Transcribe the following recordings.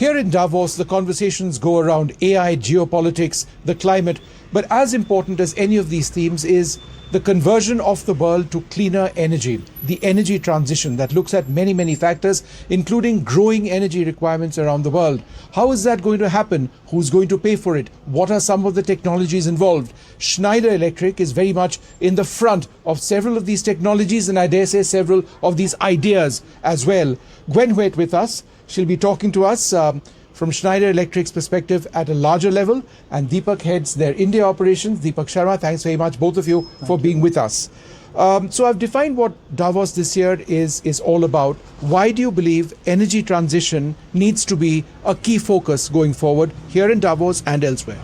Here in Davos, the conversations go around AI, geopolitics, the climate, but as important as any of these themes is the conversion of the world to cleaner energy, the energy transition that looks at many, many factors, including growing energy requirements around the world. How is that going to happen? Who's going to pay for it? What are some of the technologies involved? Schneider Electric is very much in the front of several of these technologies, and I dare say several of these ideas as well. Gwen Huet with us. She'll be talking to us from Schneider Electric's perspective at a larger level, and Deepak heads their India operations. Deepak Sharma, thanks very much, both of you, for being with us. So I've defined what Davos this year is all about. Why do you believe energy transition needs to be a key focus going forward here in Davos and elsewhere?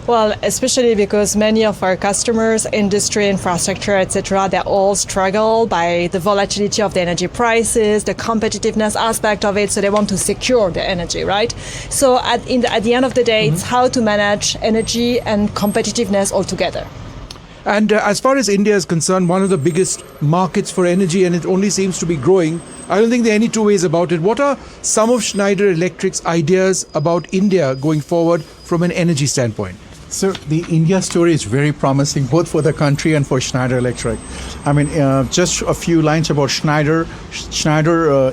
Well, especially because many of our customers, industry, infrastructure, etc., they all struggle by the volatility of the energy prices, the competitiveness aspect of it, so they want to secure the energy, right? So at the end of the day, it's how to manage energy and competitiveness all together. And as far as India is concerned, one of the biggest markets for energy, and it only seems to be growing. I don't think there are any two ways about it. What are some of Schneider Electric's ideas about India going forward from an energy standpoint? So the India story is very promising, both for the country and for Schneider Electric. I mean, just a few lines about Schneider.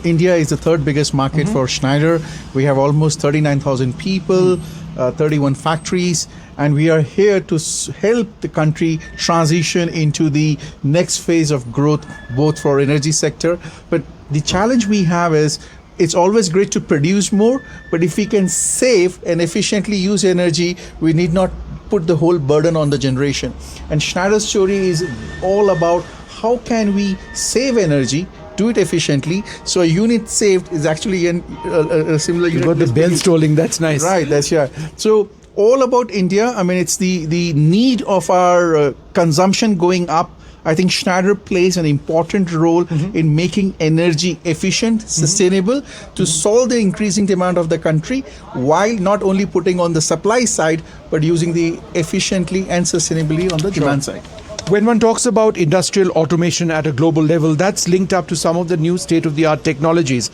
India is the third biggest market for Schneider. We have almost 39,000 people, 31 factories, and we are here to help the country transition into the next phase of growth, both for energy sector. But the challenge we have is, it's always great to produce more, but if we can save and efficiently use energy, we need not put the whole burden on the generation. And Schneider's story is all about how can we save energy, do it efficiently, so a unit saved is actually a similar unit. You got the bells tolling, that's nice. Right, that's yeah. So all about India, I mean, it's the need of our consumption going up. I think Schneider plays an important role in making energy efficient, sustainable, to solve the increasing demand of the country, while not only putting on the supply side, but using the efficiently and sustainably on the demand side. When one talks about industrial automation at a global level, that's linked up to some of the new state-of-the-art technologies.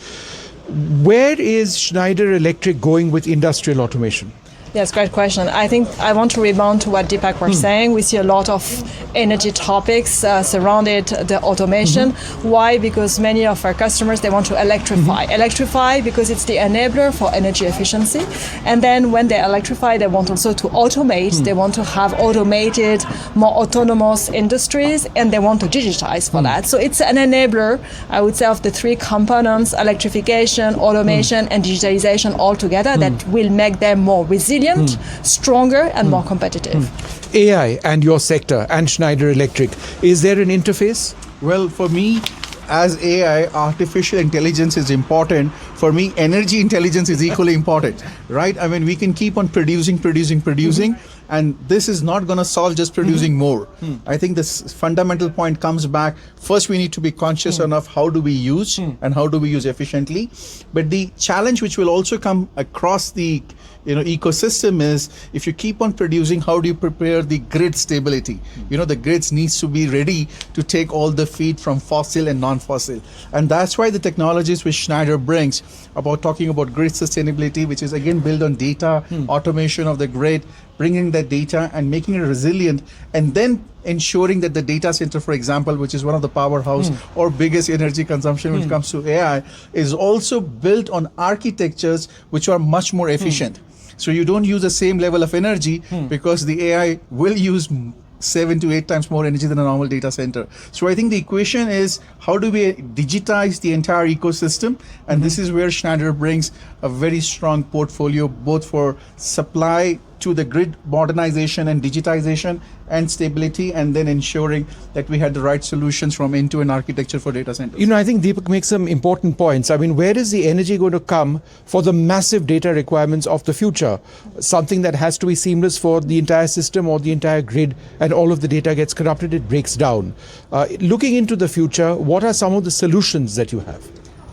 Where is Schneider Electric going with industrial automation? Yes, great question. I think I want to rebound to what Deepak was saying. We see a lot of energy topics surrounded the automation. Why? Because many of our customers, they want to electrify. Electrify because it's the enabler for energy efficiency. And then when they electrify, they want also to automate. They want to have automated, more autonomous industries, and they want to digitize for that. So it's an enabler, I would say, of the three components: electrification, automation, and digitalization all together that will make them more resilient, stronger, and more competitive. AI and your sector and Schneider Electric, is there an interface? Well, for me, as AI, artificial intelligence is important. For me, energy intelligence is equally important, right? I mean, we can keep on producing, and this is not going to solve just producing more. I think this fundamental point comes back. First, we need to be conscious enough how do we use and how do we use efficiently. But the challenge which will also come across the ecosystem is, if you keep on producing, how do you prepare the grid stability? The grids needs to be ready to take all the feed from fossil and non-fossil. And that's why the technologies which Schneider brings about talking about grid sustainability, which is again built on data, automation of the grid, bringing that data and making it resilient, and then ensuring that the data center, for example, which is one of the powerhouse or biggest energy consumption when it comes to AI, is also built on architectures which are much more efficient. So you don't use the same level of energy because the AI will use 7 to 8 times more energy than a normal data center. So I think the equation is, how do we digitize the entire ecosystem? And this is where Schneider brings a very strong portfolio, both for supply to the grid modernization and digitization and stability, and then ensuring that we had the right solutions from end-to-end architecture for data centers. I think Deepak makes some important points. I mean, where is the energy going to come for the massive data requirements of the future? Something that has to be seamless for the entire system or the entire grid, and all of the data gets corrupted, it breaks down. Looking into the future, what are some of the solutions that you have?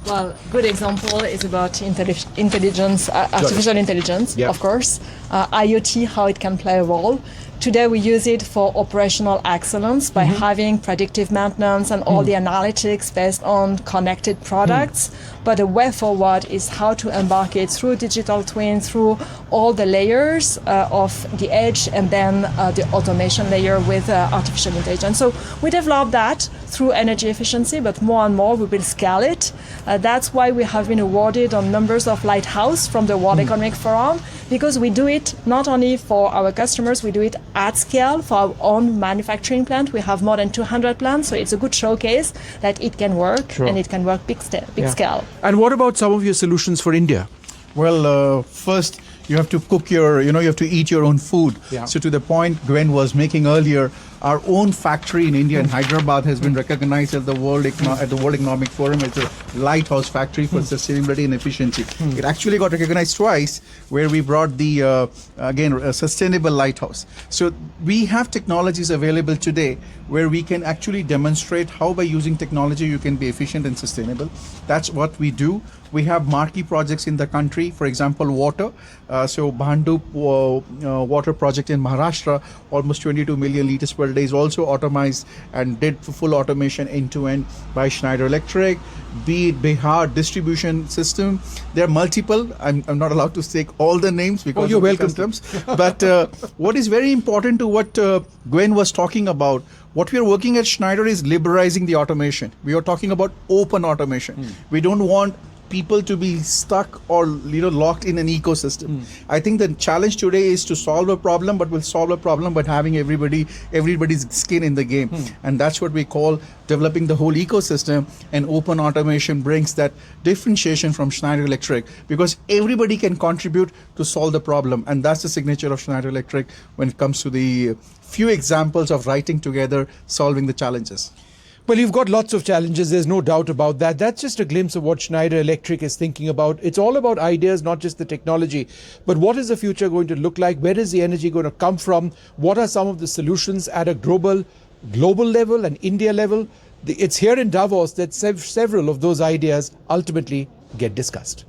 Well, good example is about intelligence, artificial intelligence, of course. IoT, how it can play a role. Today we use it for operational excellence by having predictive maintenance and all the analytics based on connected products. But the way forward is how to embark it through digital twin, through all the layers of the edge, and then the automation layer with artificial intelligence. So we developed that through energy efficiency, but more and more we will scale it. That's why we have been awarded on numbers of lighthouse from the World Economic Forum, because we do it not only for our customers, we do it at scale for our own manufacturing plant. We have more than 200 plants, so it's a good showcase that it can work, and it can work big scale. And what about some of your solutions for India? Well, first you have to cook your, you have to eat your own food. Yeah. So to the point Gwen was making earlier, our own factory in India, in Hyderabad, has been recognized at the World Economic Forum as a lighthouse factory for sustainability and efficiency. It actually got recognized twice, where we brought the, a sustainable lighthouse. So we have technologies available today where we can actually demonstrate how by using technology you can be efficient and sustainable. That's what we do. We have marquee projects in the country, for example, water. So Bhandup water project in Maharashtra, almost 22 million liters per day, is also automized and did full automation end-to-end by Schneider Electric. Be it Bihar distribution system, there are multiple. I'm not allowed to take all the names because you're of the welcome. customs. But what is very important to what Gwen was talking about, what we are working at Schneider is liberalizing the automation. We are talking about open automation. We don't want people to be stuck or locked in an ecosystem. I think the challenge today is to solve a problem, but we'll solve a problem by having everybody's skin in the game. And that's what we call developing the whole ecosystem, and open automation brings that differentiation from Schneider Electric, because everybody can contribute to solve the problem. And that's the signature of Schneider Electric when it comes to the few examples of writing together, solving the challenges. Well, you've got lots of challenges, there's no doubt about that. That's just a glimpse of what Schneider Electric is thinking about. It's all about ideas, not just the technology. But what is the future going to look like? Where is the energy going to come from? What are some of the solutions at a global level and India level? It's here in Davos that several of those ideas ultimately get discussed.